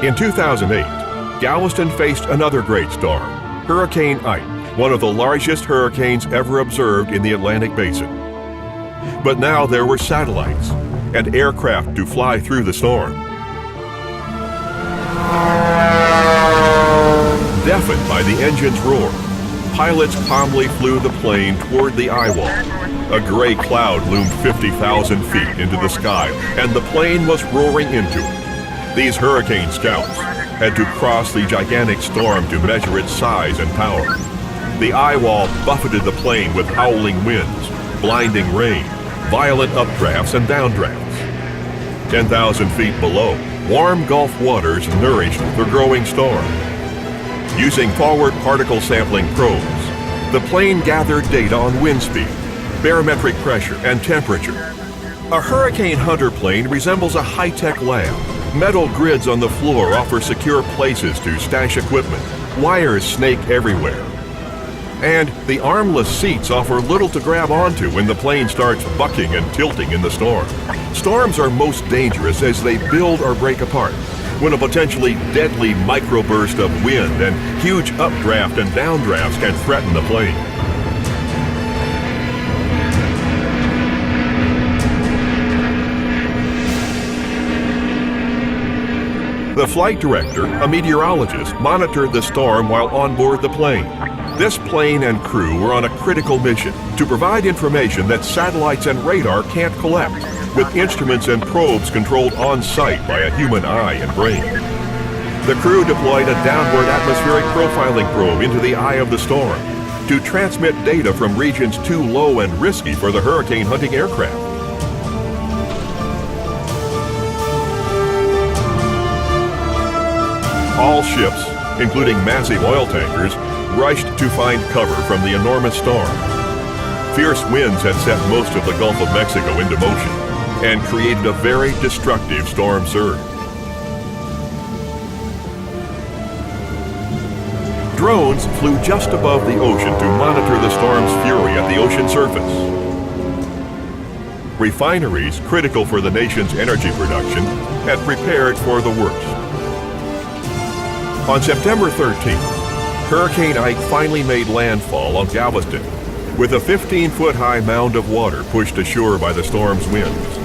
In 2008, Galveston faced another great storm, Hurricane Ike, one of the largest hurricanes ever observed in the Atlantic Basin. But now there were satellites and aircraft to fly through the storm. Deafened by the engine's roar, pilots calmly flew the plane toward the eye wall. A gray cloud loomed 50,000 feet into the sky, and the plane was roaring into it. These hurricane scouts had to cross the gigantic storm to measure its size and power. The eye wall buffeted the plane with howling winds, blinding rain, violent updrafts and downdrafts. 10,000 feet below, warm Gulf waters nourished the growing storm. Using forward particle sampling probes, the plane gathered data on wind speed, barometric pressure, and temperature. A hurricane hunter plane resembles a high-tech lab. Metal grids on the floor offer secure places to stash equipment. Wires snake everywhere. And the armless seats offer little to grab onto when the plane starts bucking and tilting in the storm. Storms are most dangerous as they build or break apart, when a potentially deadly microburst of wind and huge updraft and downdrafts can threaten the plane. The flight director, a meteorologist, monitored the storm while on board the plane. This plane and crew were on a critical mission to provide information that satellites and radar can't collect, with instruments and probes controlled on-site by a human eye and brain. The crew deployed a downward atmospheric profiling probe into the eye of the storm to transmit data from regions too low and risky for the hurricane hunting aircraft. All ships, including massive oil tankers, rushed to find cover from the enormous storm. Fierce winds had set most of the Gulf of Mexico into motion and created a very destructive storm surge. Drones flew just above the ocean to monitor the storm's fury at the ocean surface. Refineries critical for the nation's energy production had prepared for the worst. On September 13th, Hurricane Ike finally made landfall on Galveston, with a 15-foot-high mound of water pushed ashore by the storm's winds.